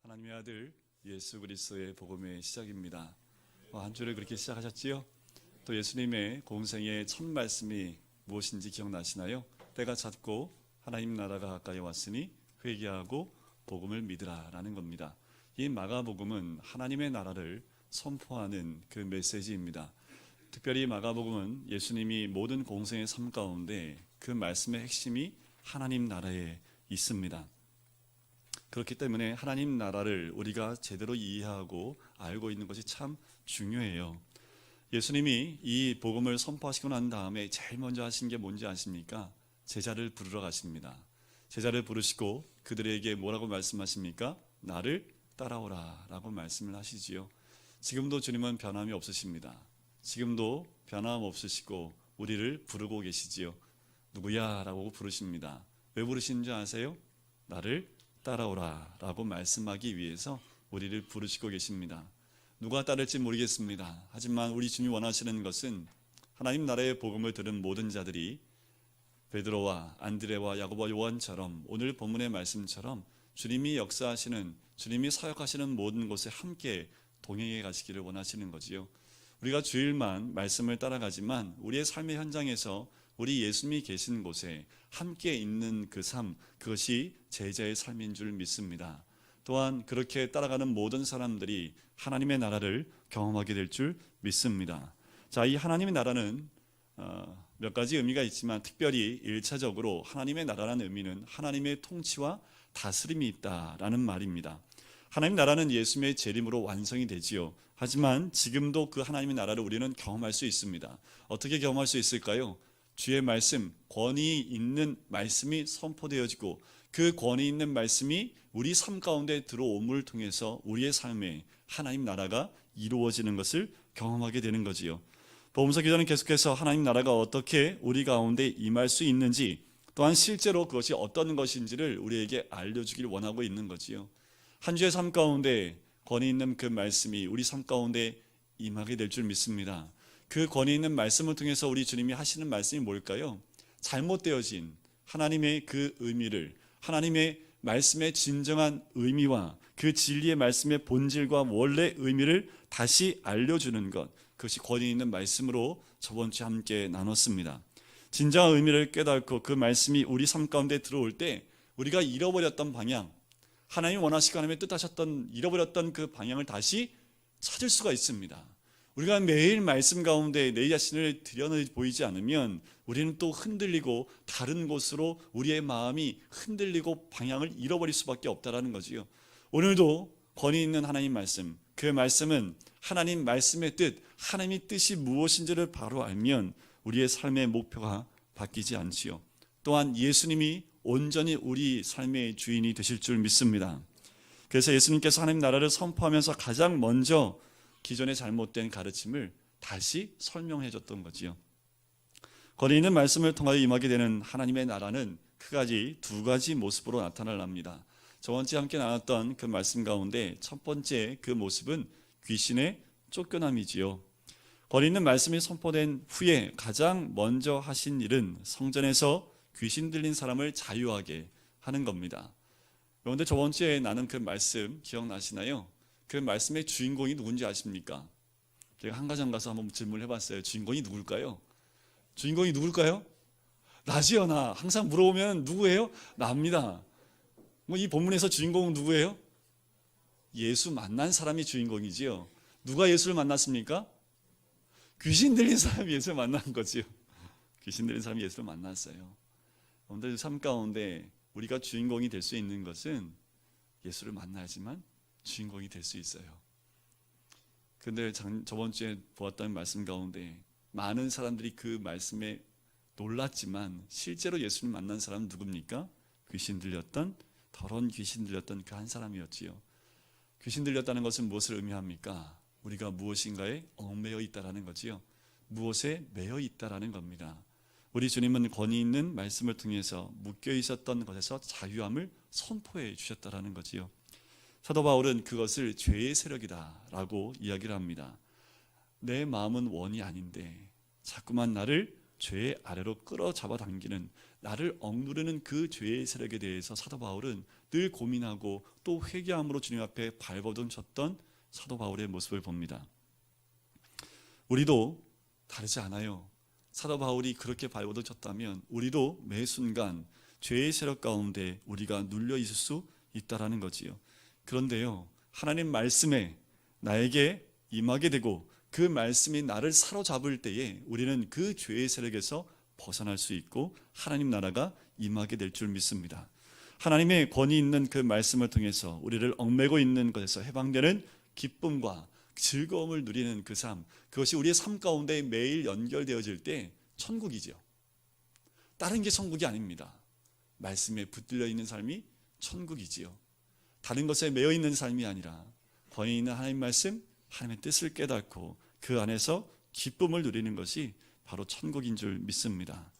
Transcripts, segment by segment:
하나님의 아들 예수 그리스도의 복음의 시작입니다. 한 주를 그렇게 시작하셨지요? 또 예수님의 공생의 첫 말씀이 무엇인지 기억나시나요? 때가 찼고 하나님 나라가 가까이 왔으니 회개하고 복음을 믿으라 라는 겁니다. 이 마가복음은 하나님의 나라를 선포하는 그 메시지입니다. 특별히 마가복음은 예수님이 모든 공생의 삶 가운데 그 말씀의 핵심이 하나님 나라에 있습니다. 그렇기 때문에 하나님 나라를 우리가 제대로 이해하고 알고 있는 것이 참 중요해요. 예수님이 이 복음을 선포하시고 난 다음에 제일 먼저 하신 게 뭔지 아십니까? 제자를 부르러 가십니다. 제자를 부르시고 그들에게 뭐라고 말씀하십니까? 나를 따라오라 라고 말씀을 하시지요. 지금도 주님은 변함이 없으십니다. 지금도 변함 없으시고 우리를 부르고 계시지요. 누구야? 라고 부르십니다. 왜 부르시는 줄 아세요? 나를 따라오라 라고 말씀하기 위해서 우리를 부르시고 계십니다. 누가 따를지 모르겠습니다. 하지만 우리 주님이 원하시는 것은 하나님 나라의 복음을 들은 모든 자들이 베드로와 안드레와 야고보 요한처럼 오늘 본문의 말씀처럼 주님이 역사하시는, 주님이 사역하시는 모든 곳에 함께 동행해 가시기를 원하시는 거지요. 우리가 주일만 말씀을 따라가지만 우리의 삶의 현장에서 우리 예수님이 계신 곳에 함께 있는 그 삶, 그것이 제자의 삶인 줄 믿습니다. 또한 그렇게 따라가는 모든 사람들이 하나님의 나라를 경험하게 될 줄 믿습니다. 자, 이 하나님의 나라는 몇 가지 의미가 있지만 특별히 1차적으로 하나님의 나라라는 의미는 하나님의 통치와 다스림이 있다라는 말입니다. 하나님 나라는 예수님의 재림으로 완성이 되지요. 하지만 지금도 그 하나님의 나라를 우리는 경험할 수 있습니다. 어떻게 경험할 수 있을까요? 주의 말씀, 권위 있는 말씀이 선포되어지고 그 권위 있는 말씀이 우리 삶 가운데 들어옴을 통해서 우리의 삶에 하나님 나라가 이루어지는 것을 경험하게 되는 거지요. 복음서 기자는 계속해서 하나님 나라가 어떻게 우리 가운데 임할 수 있는지, 또한 실제로 그것이 어떤 것인지를 우리에게 알려주길 원하고 있는 거지요. 한 주의 삶 가운데 권위 있는 그 말씀이 우리 삶 가운데 임하게 될 줄 믿습니다. 그 권위 있는 말씀을 통해서 우리 주님이 하시는 말씀이 뭘까요? 잘못되어진 하나님의 그 의미를, 하나님의 말씀의 진정한 의미와 그 진리의 말씀의 본질과 원래 의미를 다시 알려주는 것, 그것이 권위 있는 말씀으로 저번 주에 함께 나눴습니다. 진정한 의미를 깨닫고 그 말씀이 우리 삶 가운데 들어올 때 우리가 잃어버렸던 방향, 하나님이 원하시고 하나님의 뜻하셨던 잃어버렸던 그 방향을 다시 찾을 수가 있습니다. 우리가 매일 말씀 가운데 내 자신을 들여보이지 않으면 우리는 또 흔들리고 다른 곳으로 우리의 마음이 흔들리고 방향을 잃어버릴 수밖에 없다는 거지요. 오늘도 권위 있는 하나님 말씀, 그 말씀은 하나님 말씀의 뜻, 하나님의 뜻이 무엇인지를 바로 알면 우리의 삶의 목표가 바뀌지 않지요. 또한 예수님이 온전히 우리 삶의 주인이 되실 줄 믿습니다. 그래서 예수님께서 하나님 나라를 선포하면서 가장 먼저 기존의 잘못된 가르침을 다시 설명해 줬던 거지요. 권위 있는 말씀을 통하여 임하게 되는 하나님의 나라는 두 가지 모습으로 나타납니다. 저번 주에 함께 나눴던 그 말씀 가운데 첫 번째 그 모습은 귀신의 쫓겨남이지요. 권위 있는 말씀이 선포된 후에 가장 먼저 하신 일은 성전에서 귀신 들린 사람을 자유하게 하는 겁니다. 그런데 저번 주에 나눈 그 말씀 기억나시나요? 그 말씀의 주인공이 누군지 아십니까? 제가 한가정 가서 한번 질문을 해봤어요. 주인공이 누굴까요? 주인공이 누굴까요? 나지요, 나. 항상 물어보면 누구예요? 나입니다. 이 본문에서 주인공은 누구예요? 예수 만난 사람이 주인공이지요. 누가 예수를 만났습니까? 귀신 들린 사람이 예수를 만난 거지요. 귀신 들린 사람이 예수를 만났어요. 오늘 삶 가운데 우리가 주인공이 될 수 있는 것은 예수를 만나야지만 주인공이 될 수 있어요. 그런데 저번 주에 보았던 말씀 가운데 많은 사람들이 그 말씀에 놀랐지만 실제로 예수를 만난 사람은 누굽니까? 더러운 귀신 들렸던 그 한 사람이었지요. 귀신 들렸다는 것은 무엇을 의미합니까? 우리가 무엇인가에 얽매여 있다라는 거지요. 무엇에 매여 있다라는 겁니다. 우리 주님은 권위 있는 말씀을 통해서 묶여 있었던 것에서 자유함을 선포해 주셨다라는 거지요. 사도 바울은 그것을 죄의 세력이다라고 이야기를 합니다. 내 마음은 원이 아닌데 자꾸만 나를 죄의 아래로 끌어잡아 당기는, 나를 억누르는 그 죄의 세력에 대해서 사도 바울은 늘 고민하고 또 회개함으로 주님 앞에 발버둥 쳤던 사도 바울의 모습을 봅니다. 우리도 다르지 않아요. 사도 바울이 그렇게 발버둥 쳤다면 우리도 매 순간 죄의 세력 가운데 우리가 눌려 있을 수 있다라는 거지요. 그런데요, 하나님 말씀에 나에게 임하게 되고 그 말씀이 나를 사로잡을 때에 우리는 그 죄의 세력에서 벗어날 수 있고 하나님 나라가 임하게 될 줄 믿습니다. 하나님의 권위 있는 그 말씀을 통해서 우리를 얽매고 있는 것에서 해방되는 기쁨과 즐거움을 누리는 그 삶, 그것이 우리의 삶 가운데 매일 연결되어질 때 천국이죠. 다른 게 천국이 아닙니다. 말씀에 붙들려 있는 삶이 천국이지요. 다른 것에 매여 있는 삶이 아니라 권위 있는 하나님 말씀, 하나님의 뜻을 깨닫고 그 안에서 기쁨을 누리는 것이 바로 천국인 줄 믿습니다.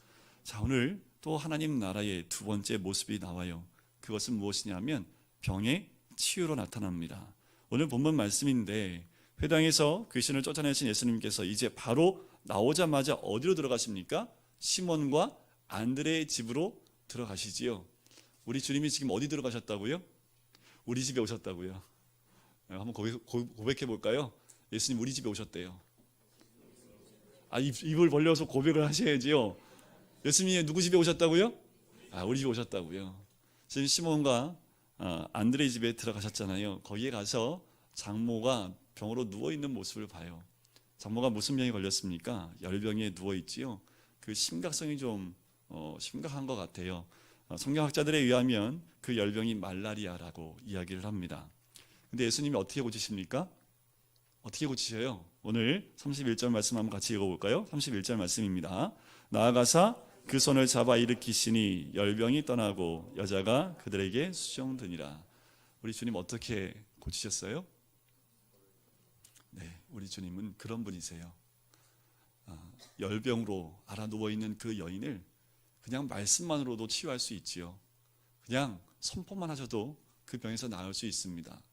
자, 오늘 또 하나님 나라의 두 번째 모습이 나와요. 그것은 무엇이냐면 병의 치유로 나타납니다. 오늘 본문 말씀인데 회당에서 귀신을 쫓아내신 예수님께서 이제 바로 나오자마자 어디로 들어가십니까? 시몬과 안드레의 집으로 들어가시지요. 우리 주님이 지금 어디 들어가셨다고요? 우리 집에 오셨다고요. 한번 고백해 볼까요? 예수님 우리 집에 오셨대요. 입을 벌려서 고백을 하셔야지요. 예수님이 누구 집에 오셨다고요? 우리 집에 오셨다고요. 지금 시몬과 안드레의 집에 들어가셨잖아요. 거기에 가서 장모가 병으로 누워있는 모습을 봐요. 장모가 무슨 병에 걸렸습니까? 열병에 누워있지요. 그 심각성이 좀 심각한 것 같아요. 성경학자들에 의하면 그 열병이 말라리아라고 이야기를 합니다. 근데 예수님이 어떻게 고치십니까? 어떻게 고치셔요? 오늘 31절 말씀 한번 같이 읽어볼까요? 31절 말씀입니다. 나아가사 그 손을 잡아 일으키시니 열병이 떠나고 여자가 그들에게 수종드니라. 우리 주님 어떻게 고치셨어요? 네, 우리 주님은 그런 분이세요. 열병으로 앓아 누워있는 그 여인을 그냥 말씀만으로도 치유할 수 있지요. 그냥 선포만 하셔도 그 병에서 나을 수 있습니다.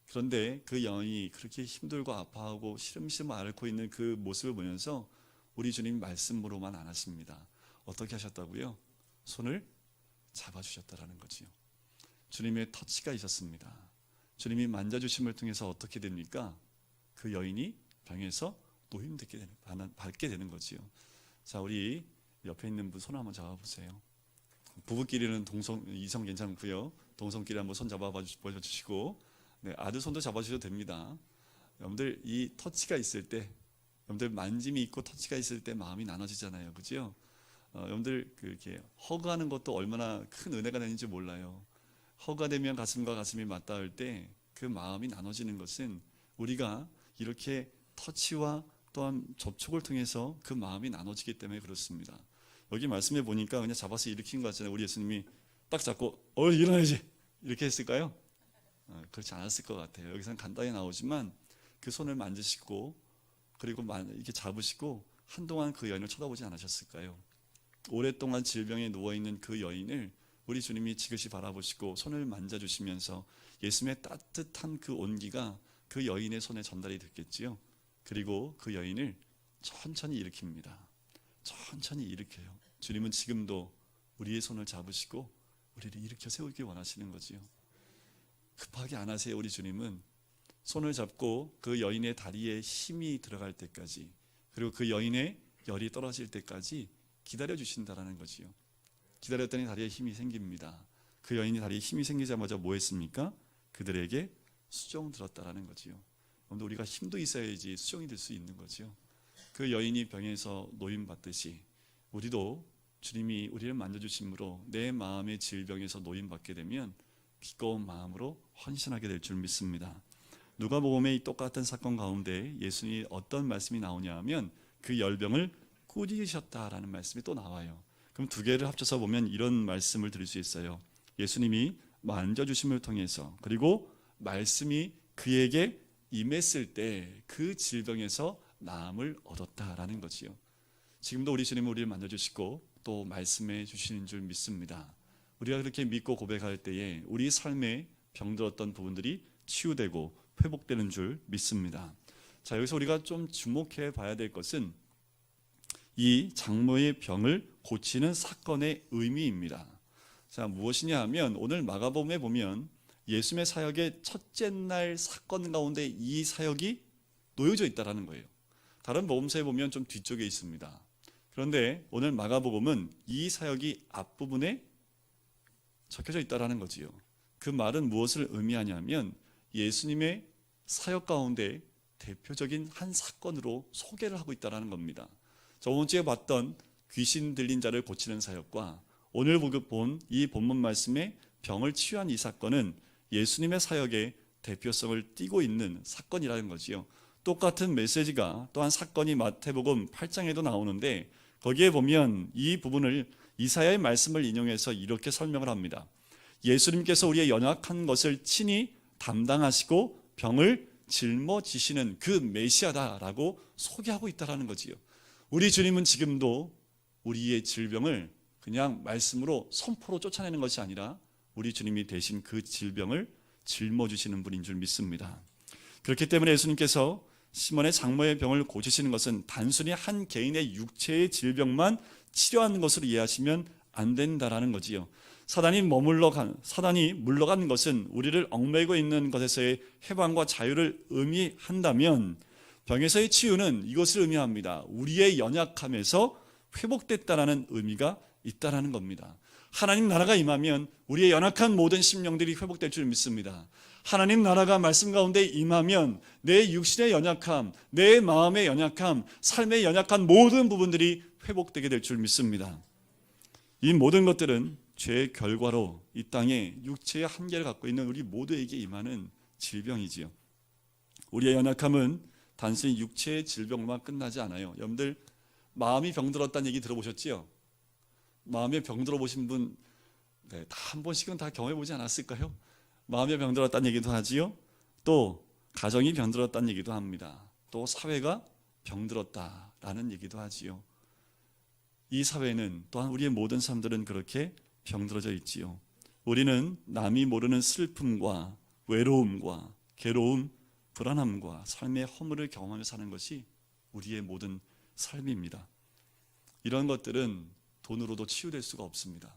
그런데 그 여인이 그렇게 힘들고 아파하고 시름시름 앓고 있는 그 모습을 보면서 우리 주님 말씀으로만 안 하십니다. 어떻게 하셨다고요? 손을 잡아주셨다라는 거지요. 주님의 터치가 있었습니다. 주님이 만져주심을 통해서 어떻게 됩니까? 그 여인이 병에서 받게 되는 거지요. 자, 우리 옆에 있는 분 손 한번 잡아보세요. 부부끼리는 이성 괜찮고요. 동성끼리 한번 손 잡아주시고, 네, 아들 손도 잡아주셔도 됩니다. 여러분들 이 터치가 있을 때, 여러분들 만짐이 있고 터치가 있을 때 마음이 나눠지잖아요, 그죠? 여러분들 이렇게 허그하는 것도 얼마나 큰 은혜가 되는지 몰라요. 허그가 되면 가슴과 가슴이 맞닿을 때 그 마음이 나눠지는 것은 우리가 이렇게 터치와 또한 접촉을 통해서 그 마음이 나눠지기 때문에 그렇습니다. 여기 말씀해 보니까 그냥 잡아서 일으킨 것 같잖아요. 우리 예수님이 딱 잡고 일어나야지 이렇게 했을까요? 그렇지 않았을 것 같아요. 여기서는 간단히 나오지만 그 손을 만지시고 그리고 이렇게 잡으시고 한동안 그 여인을 쳐다보지 않으셨을까요? 오랫동안 질병에 누워있는 그 여인을 우리 주님이 지그시 바라보시고 손을 만져주시면서 예수님의 따뜻한 그 온기가 그 여인의 손에 전달이 됐겠지요. 그리고 그 여인을 천천히 일으킵니다. 천천히 일으켜요. 주님은 지금도 우리의 손을 잡으시고 우리를 일으켜 세우기 원하시는 거지요. 급하게 안 하세요. 우리 주님은 손을 잡고 그 여인의 다리에 힘이 들어갈 때까지, 그리고 그 여인의 열이 떨어질 때까지 기다려 주신다라는 거지요. 기다렸더니 다리에 힘이 생깁니다. 그 여인이 다리에 힘이 생기자마자 뭐 했습니까? 그들에게 수종 들었다라는 거지요. 그런데 우리가 힘도 있어야지 수종이 될 수 있는 거지요. 그 여인이 병에서 노임 받듯이 우리도 주님이 우리를 만져주심으로 내 마음의 질병에서 노임 받게 되면 기꺼운 마음으로 헌신하게 될 줄 믿습니다. 누가복음의 이 똑같은 사건 가운데 예수님이 어떤 말씀이 나오냐 하면 그 열병을 꾸짖으셨다라는 말씀이 또 나와요. 그럼 두 개를 합쳐서 보면 이런 말씀을 드릴 수 있어요. 예수님이 만져주심을 통해서, 그리고 말씀이 그에게 임했을 때 그 질병에서 나음을 얻었다라는 거지요. 지금도 우리 주님은 우리를 만져주시고 또 말씀해 주시는 줄 믿습니다. 우리가 그렇게 믿고 고백할 때에 우리 삶에 병들었던 부분들이 치유되고 회복되는 줄 믿습니다. 자, 여기서 우리가 좀 주목해 봐야 될 것은 이 장모의 병을 고치는 사건의 의미입니다. 자, 무엇이냐 하면 오늘 마가복음에 보면 예수님의 사역의 첫째 날 사건 가운데 이 사역이 놓여져 있다라는 거예요. 다른 복음서에 보면 좀 뒤쪽에 있습니다. 그런데 오늘 마가복음은 이 사역이 앞부분에 적혀져 있다라는 거지요. 그 말은 무엇을 의미하냐면 예수님의 사역 가운데 대표적인 한 사건으로 소개를 하고 있다라는 겁니다. 저번 주에 봤던 귀신 들린 자를 고치는 사역과 오늘 본 이 본문 말씀의 병을 치유한 이 사건은 예수님의 사역의 대표성을 띠고 있는 사건이라는 거지요. 똑같은 메시지가 또한 사건이 마태복음 8장에도 나오는데 거기에 보면 이 부분을 이사야의 말씀을 인용해서 이렇게 설명을 합니다. 예수님께서 우리의 연약한 것을 친히 담당하시고 병을 짊어지시는 그 메시아다라고 소개하고 있다는 거지요. 우리 주님은 지금도 우리의 질병을 그냥 말씀으로 선포로 쫓아내는 것이 아니라 우리 주님이 대신 그 질병을 짊어지시는 분인 줄 믿습니다. 그렇기 때문에 예수님께서 시몬의 장모의 병을 고치시는 것은 단순히 한 개인의 육체의 질병만 치료하는 것으로 이해하시면 안 된다라는 거지요. 사단이 물러간 것은 우리를 얽매이고 있는 것에서의 해방과 자유를 의미한다면 병에서의 치유는 이것을 의미합니다. 우리의 연약함에서 회복됐다라는 의미가 있다라는 겁니다. 하나님 나라가 임하면 우리의 연약한 모든 심령들이 회복될 줄 믿습니다. 하나님 나라가 말씀 가운데 임하면 내 육신의 연약함, 내 마음의 연약함, 삶의 연약한 모든 부분들이 회복되게 될 줄 믿습니다. 이 모든 것들은 죄의 결과로 이 땅에 육체의 한계를 갖고 있는 우리 모두에게 임하는 질병이지요. 우리의 연약함은 단순히 육체의 질병만 끝나지 않아요. 여러분들 마음이 병들었다는 얘기 들어보셨지요? 마음에 병들어 보신 분 다 한 번씩은 다 경험해 보지 않았을까요? 마음에 병들었다는 얘기도 하지요. 또 가정이 병들었다는 얘기도 합니다. 또 사회가 병들었다라는 얘기도 하지요. 이 사회는 또한 우리의 모든 사람들은 그렇게 병들어져 있지요. 우리는 남이 모르는 슬픔과 외로움과 괴로움, 불안함과 삶의 허물을 경험하며 사는 것이 우리의 모든 삶입니다. 이런 것들은 돈으로도 치유될 수가 없습니다.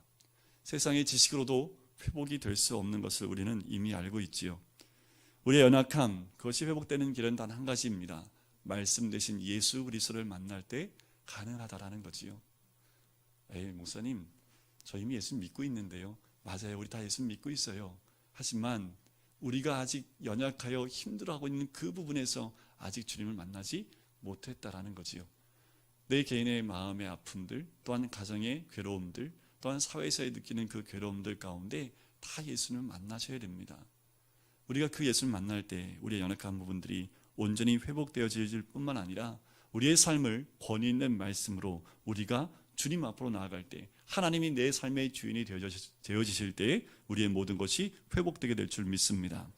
세상의 지식으로도 회복이 될 수 없는 것을 우리는 이미 알고 있지요. 우리의 연약함, 그것이 회복되는 길은 단 한 가지입니다. 말씀 대신 예수 그리스도를 만날 때 가능하다라는 거지요. 목사님, 저 이미 예수 믿고 있는데요. 맞아요, 우리 다 예수 믿고 있어요. 하지만 우리가 아직 연약하여 힘들어하고 있는 그 부분에서 아직 주님을 만나지 못했다라는 거지요. 내 개인의 마음의 아픔들, 또한 가정의 괴로움들, 또한 사회에서 느끼는 그 괴로움들 가운데 다 예수님을 만나셔야 됩니다. 우리가 그 예수님을 만날 때 우리의 연약한 부분들이 온전히 회복되어질 뿐만 아니라 우리의 삶을 권위 있는 말씀으로 우리가 주님 앞으로 나아갈 때 하나님이 내 삶의 주인이 되어지실 때 우리의 모든 것이 회복되게 될 줄 믿습니다.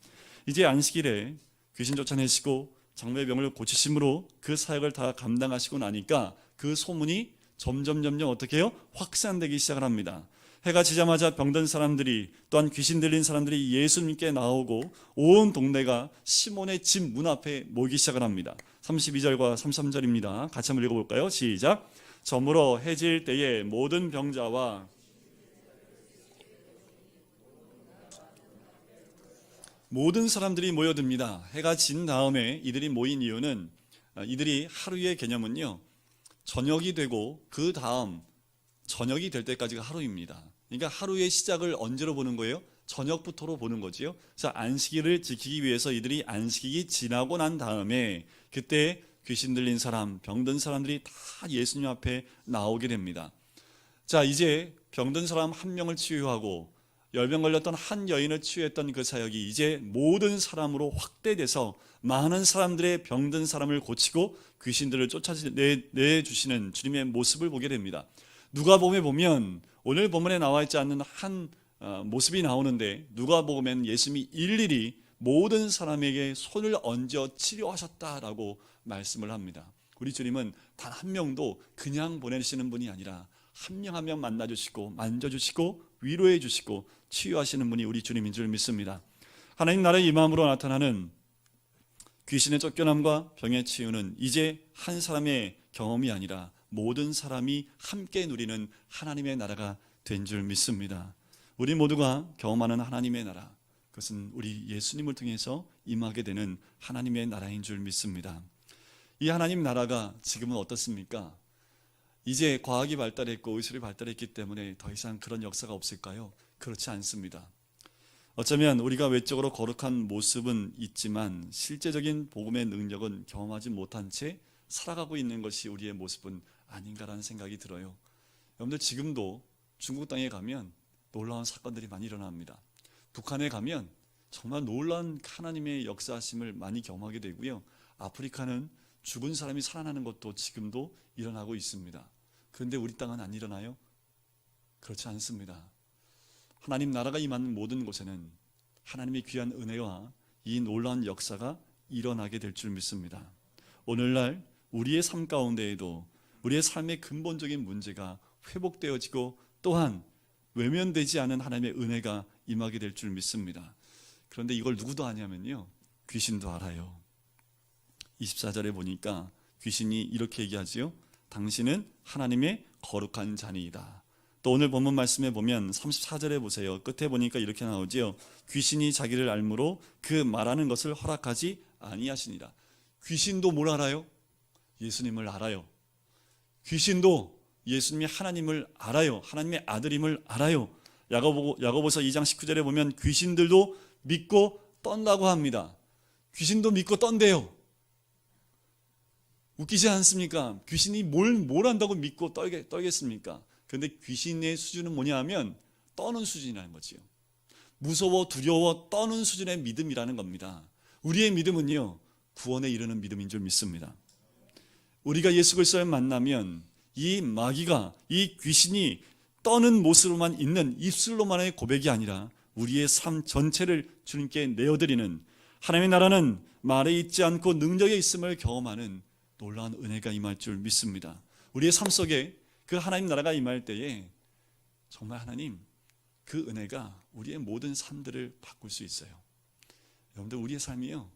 이제 안식일에 귀신 쫓아내시고 장모의 병을 고치심으로 그 사역을 다 감당하시고 나니까 그 소문이 점점 어떻게 해요? 확산되기 시작을 합니다. 해가 지자마자 병든 사람들이 또한 귀신 들린 사람들이 예수님께 나오고 온 동네가 시몬의 집 문 앞에 모이기 시작을 합니다. 32절과 33절입니다. 같이 한번 읽어볼까요? 시작. 저물어 해질 때에 모든 병자와 모든 사람들이 모여듭니다. 해가 진 다음에 이들이 모인 이유는 이들이 하루의 개념은요, 저녁이 되고 그 다음 저녁이 될 때까지가 하루입니다. 그러니까 하루의 시작을 언제로 보는 거예요? 저녁부터로 보는 거지요. 그래서 안식일을 지키기 위해서 이들이 안식일이 지나고 난 다음에 그때 귀신 들린 사람, 병든 사람들이 다 예수님 앞에 나오게 됩니다. 자, 이제 병든 사람 한 명을 치유하고 열병 걸렸던 한 여인을 치유했던 그 사역이 이제 모든 사람으로 확대돼서 많은 사람들의 병든 사람을 고치고 귀신들을 쫓아내주시는 주님의 모습을 보게 됩니다. 누가복음에 보면 오늘 본문에 나와 있지 않는 한 모습이 나오는데 누가복음에는 예수님이 일일이 모든 사람에게 손을 얹어 치료하셨다라고 말씀을 합니다. 우리 주님은 단 한 명도 그냥 보내시는 분이 아니라 한 명 한 명 만나주시고 만져주시고 위로해 주시고 치유하시는 분이 우리 주님인 줄 믿습니다. 하나님 나라의 임함으로 나타나는 귀신의 쫓겨남과 병의 치유는 이제 한 사람의 경험이 아니라 모든 사람이 함께 누리는 하나님의 나라가 된 줄 믿습니다. 우리 모두가 경험하는 하나님의 나라, 그것은 우리 예수님을 통해서 임하게 되는 하나님의 나라인 줄 믿습니다. 이 하나님 나라가 지금은 어떻습니까? 이제 과학이 발달했고 의술이 발달했기 때문에 더 이상 그런 역사가 없을까요? 그렇지 않습니다. 어쩌면 우리가 외적으로 거룩한 모습은 있지만 실제적인 복음의 능력은 경험하지 못한 채 살아가고 있는 것이 우리의 모습은 아닌가라는 생각이 들어요. 여러분들 지금도 중국 땅에 가면 놀라운 사건들이 많이 일어납니다. 북한에 가면 정말 놀라운 하나님의 역사하심을 많이 경험하게 되고요. 아프리카는 죽은 사람이 살아나는 것도 지금도 일어나고 있습니다. 그런데 우리 땅은 안 일어나요? 그렇지 않습니다. 하나님 나라가 임하는 모든 곳에는 하나님의 귀한 은혜와 이 놀라운 역사가 일어나게 될 줄 믿습니다. 오늘날 우리의 삶 가운데에도 우리의 삶의 근본적인 문제가 회복되어지고 또한 외면되지 않은 하나님의 은혜가 임하게 될 줄 믿습니다. 그런데 이걸 누구도 아냐면요, 귀신도 알아요. 24절에 보니까 귀신이 이렇게 얘기하지요. 당신은 하나님의 거룩한 자니이다. 또 오늘 본문 말씀에 보면 34절에 보세요. 끝에 보니까 이렇게 나오지요. 귀신이 자기를 알므로 그 말하는 것을 허락하지 아니하시니라. 귀신도 뭘 알아요? 예수님을 알아요. 귀신도 예수님이 하나님을 알아요. 하나님의 아들임을 알아요. 야고보서 2장 19절에 보면 귀신들도 믿고 떤다고 합니다. 귀신도 믿고 떤대요. 웃기지 않습니까? 귀신이 뭘 한다고 믿고 떨겠습니까? 그런데 귀신의 수준은 뭐냐 하면 떠는 수준이라는 거지요. 무서워 두려워 떠는 수준의 믿음이라는 겁니다. 우리의 믿음은요, 구원에 이르는 믿음인 줄 믿습니다. 우리가 예수 그리스도를 만나면 이 마귀가, 이 귀신이 떠는 모습으로만 있는 입술로만의 고백이 아니라 우리의 삶 전체를 주님께 내어드리는, 하나님의 나라는 말에 있지 않고 능력에 있음을 경험하는 놀라운 은혜가 임할 줄 믿습니다. 우리의 삶 속에 그 하나님 나라가 임할 때에 정말 하나님 그 은혜가 우리의 모든 삶들을 바꿀 수 있어요. 여러분들, 우리의 삶이요,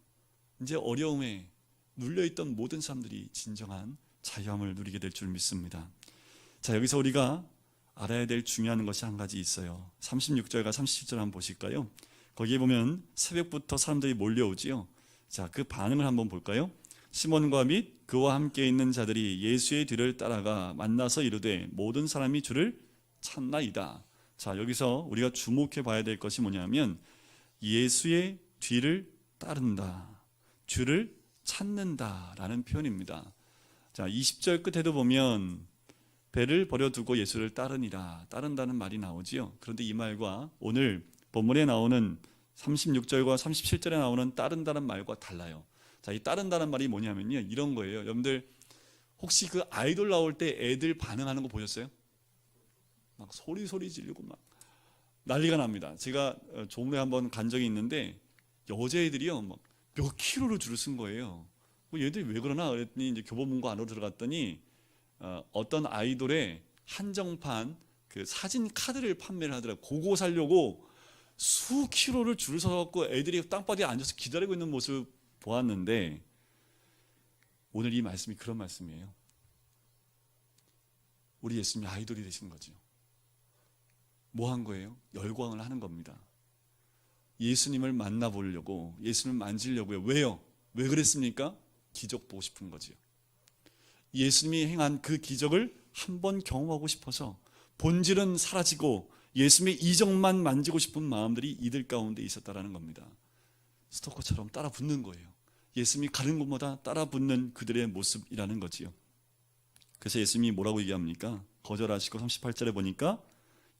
이제 어려움에 눌려있던 모든 사람들이 진정한 자유함을 누리게 될 줄 믿습니다. 자, 여기서 우리가 알아야 될 중요한 것이 한 가지 있어요. 36절과 37절 한번 보실까요? 거기에 보면 새벽부터 사람들이 몰려오지요. 자, 그 반응을 한번 볼까요? 시몬과 및 그와 함께 있는 자들이 예수의 뒤를 따라가 만나서 이르되 모든 사람이 주를 찾나이다. 자, 여기서 우리가 주목해 봐야 될 것이 뭐냐면 예수의 뒤를 따른다, 주를 찾는다라는 표현입니다. 자, 20절 끝에도 보면 배를 버려두고 예수를 따르니라, 따른다는 말이 나오지요. 그런데 이 말과 오늘 본문에 나오는 36절과 37절에 나오는 따른다는 말과 달라요. 자, 이 따른다는 말이 뭐냐면요, 이런 거예요. 여러분들 혹시 그 아이돌 나올 때 애들 반응하는 거 보셨어요? 막 소리 지르고 막 난리가 납니다. 제가 종로에 한번 간 적이 있는데 여자애들이요 막 몇 킬로를 줄을 쓴 거예요. 얘들이 왜 그러나 그랬더니 이제 교보문고 안으로 들어갔더니 어떤 아이돌의 한정판 그 사진 카드를 판매를 하더라고요. 그거 사려고 수 킬로를 줄을 서갖고 애들이 땅바닥에 앉아서 기다리고 있는 모습을 보았는데, 오늘 이 말씀이 그런 말씀이에요. 우리 예수님이 아이돌이 되신 거죠. 뭐 한 거예요? 열광을 하는 겁니다. 예수님을 만나보려고, 예수님을 만지려고요. 왜요? 왜 그랬습니까? 기적 보고 싶은 거지요. 예수님이 행한 그 기적을 한번 경험하고 싶어서 본질은 사라지고 예수님의 이적만 만지고 싶은 마음들이 이들 가운데 있었다라는 겁니다. 스토커처럼 따라 붙는 거예요. 예수님이 가는 곳마다 따라 붙는 그들의 모습이라는 거지요. 그래서 예수님이 뭐라고 얘기합니까? 거절하시고 38절에 보니까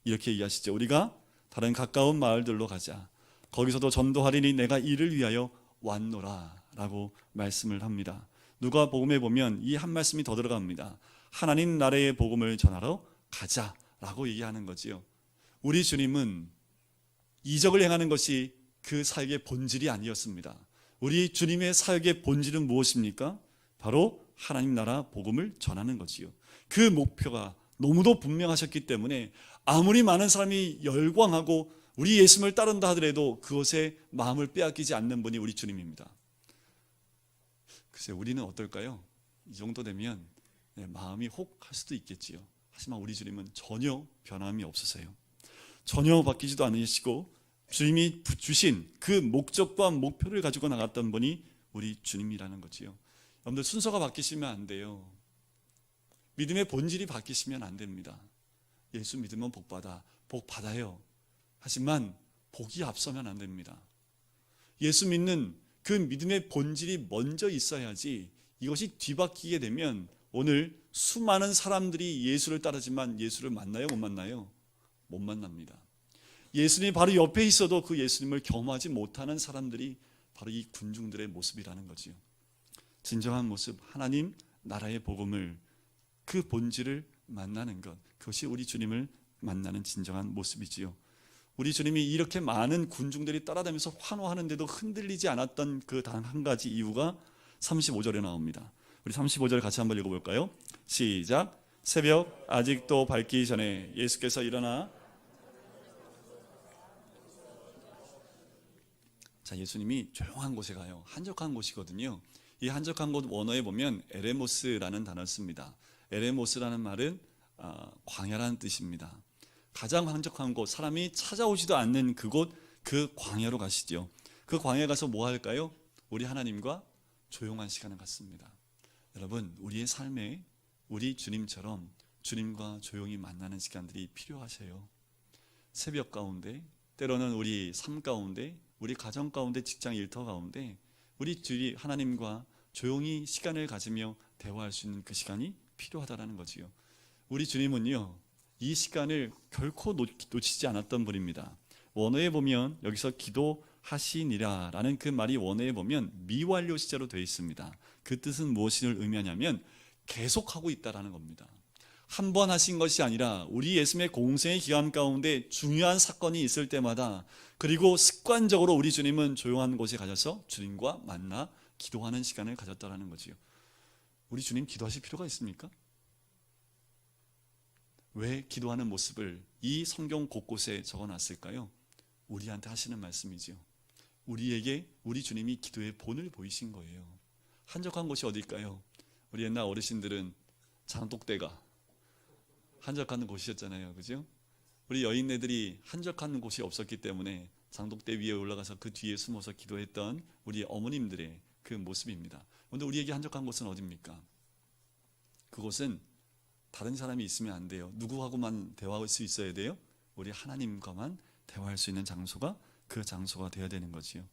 이렇게 얘기하시죠. 우리가 다른 가까운 마을들로 가자. 거기서도 전도하리니 내가 이를 위하여 왔노라 라고 말씀을 합니다. 누가복음에 보면 이 한 말씀이 더 들어갑니다. 하나님 나라의 복음을 전하러 가자라고 얘기하는 거지요. 우리 주님은 이적을 행하는 것이 그 사역의 본질이 아니었습니다. 우리 주님의 사역의 본질은 무엇입니까? 바로 하나님 나라 복음을 전하는 거지요. 그 목표가 너무도 분명하셨기 때문에 아무리 많은 사람이 열광하고 우리 예수님을 따른다 하더라도 그것에 마음을 빼앗기지 않는 분이 우리 주님입니다. 글쎄 우리는 어떨까요? 이 정도 되면 마음이 혹할 수도 있겠지요. 하지만 우리 주님은 전혀 변함이 없으세요. 전혀 바뀌지도 않으시고 주님이 주신 그 목적과 목표를 가지고 나갔던 분이 우리 주님이라는 거지요. 여러분들 순서가 바뀌시면 안 돼요. 믿음의 본질이 바뀌시면 안 됩니다. 예수 믿으면 복 받아요. 하지만 복이 앞서면 안 됩니다. 예수 믿는 그 믿음의 본질이 먼저 있어야지 이것이 뒤바뀌게 되면 오늘 수많은 사람들이 예수를 따르지만 예수를 만나요? 못 만나요? 못 만납니다. 예수님이 바로 옆에 있어도 그 예수님을 경험하지 못하는 사람들이 바로 이 군중들의 모습이라는 거지요. 진정한 모습, 하나님 나라의 복음을, 그 본질을 만나는 것, 그것이 우리 주님을 만나는 진정한 모습이지요. 우리 주님이 이렇게 많은 군중들이 따라다니면서 환호하는데도 흔들리지 않았던 그 단 한 가지 이유가 35절에 나옵니다. 우리 35절 같이 한번 읽어볼까요? 시작. 새벽 아직도 밝기 전에 예수께서 일어나. 자, 예수님이 조용한 곳에 가요. 한적한 곳이거든요. 이 한적한 곳 원어에 보면 에레모스라는 단어를 씁니다. 에레모스라는 말은 광야라는 뜻입니다. 가장 한적한 곳, 사람이 찾아오지도 않는 그곳, 그 광야로 가시죠. 그 광야에 가서 뭐 할까요? 우리 하나님과 조용한 시간을 갖습니다. 여러분, 우리의 삶에 우리 주님처럼 주님과 조용히 만나는 시간들이 필요하세요. 새벽 가운데, 때로는 우리 삶 가운데, 우리 가정 가운데, 직장 일터 가운데 우리 주위 하나님과 조용히 시간을 가지며 대화할 수 있는 그 시간이 필요하다는 거지요. 우리 주님은요, 이 시간을 결코 놓치지 않았던 분입니다. 원어에 보면 여기서 기도하시니라 라는 그 말이 원어에 보면 미완료 시제로 되어 있습니다. 그 뜻은 무엇을 의미하냐면 계속하고 있다라는 겁니다. 한 번 하신 것이 아니라 우리 예수님의 공생의 기간 가운데 중요한 사건이 있을 때마다, 그리고 습관적으로 우리 주님은 조용한 곳에 가셔서 주님과 만나 기도하는 시간을 가졌다라는 거지요. 우리 주님 기도하실 필요가 있습니까? 왜 기도하는 모습을 이 성경 곳곳에 적어놨을까요? 우리한테 하시는 말씀이지요. 우리에게 우리 주님이 기도의 본을 보이신 거예요. 한적한 곳이 어딜까요? 우리 옛날 어르신들은 장독대가 한적한 곳이었잖아요. 그죠? 우리 여인네들이 한적한 곳이 없었기 때문에 장독대 위에 올라가서 그 뒤에 숨어서 기도했던 우리 어머님들의 그 모습입니다. 그런데 우리에게 한적한 곳은 어디입니까? 그곳은 다른 사람이 있으면 안 돼요. 누구하고만 대화할 수 있어야 돼요? 우리 하나님과만 대화할 수 있는 장소가 그 장소가 되어야 되는 거지요.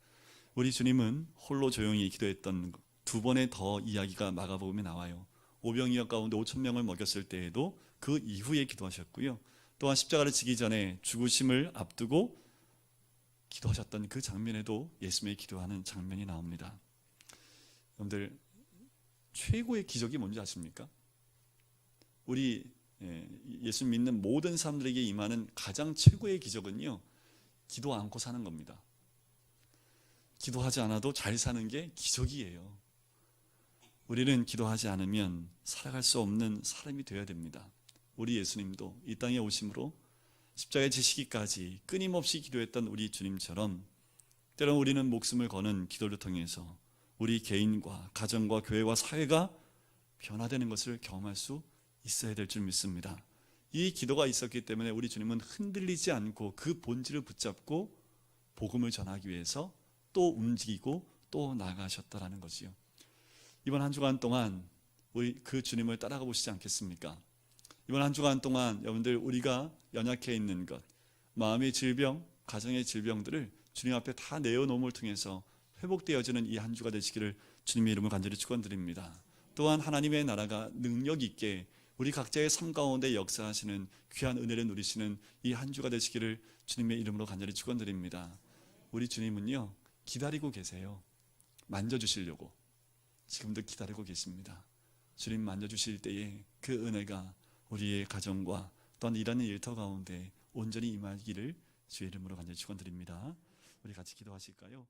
우리 주님은 홀로 조용히 기도했던 두 번의 더 이야기가 마가복음에 나와요. 오병이어 가운데 5,000명을 먹였을 때에도 그 이후에 기도하셨고요. 또한 십자가를 지기 전에 죽으심을 앞두고 기도하셨던 그 장면에도 예수님의 기도하는 장면이 나옵니다. 여러분들, 최고의 기적이 뭔지 아십니까? 우리 예수 믿는 모든 사람들에게 임하는 가장 최고의 기적은요, 기도 않고 사는 겁니다. 기도하지 않아도 잘 사는 게 기적이에요. 우리는 기도하지 않으면 살아갈 수 없는 사람이 되어야 됩니다. 우리 예수님도 이 땅에 오심으로 십자가에 지시기까지 끊임없이 기도했던 우리 주님처럼 때론 우리는 목숨을 거는 기도를 통해서 우리 개인과 가정과 교회와 사회가 변화되는 것을 경험할 수 있어야 될 줄 믿습니다. 이 기도가 있었기 때문에 우리 주님은 흔들리지 않고 그 본질을 붙잡고 복음을 전하기 위해서 또 움직이고 또 나아가셨다라는 거지요. 이번 한 주간 동안 우리 그 주님을 따라가 보시지 않겠습니까? 이번 한 주간 동안 여러분들, 우리가 연약해 있는 것, 마음의 질병, 가정의 질병들을 주님 앞에 다 내어놓음을 통해서 회복되어지는 이 한 주가 되시기를 주님의 이름으로 간절히 축원드립니다. 또한 하나님의 나라가 능력 있게 우리 각자의 삶 가운데 역사하시는 귀한 은혜를 누리시는 이 한 주가 되시기를 주님의 이름으로 간절히 축원드립니다. 우리 주님은요, 기다리고 계세요. 만져주시려고 지금도 기다리고 계십니다. 주님 만져주실 때에 그 은혜가 우리의 가정과 또한 일하는 일터 가운데 온전히 임하기를 주의 이름으로 간절히 축원드립니다. 우리 같이 기도하실까요?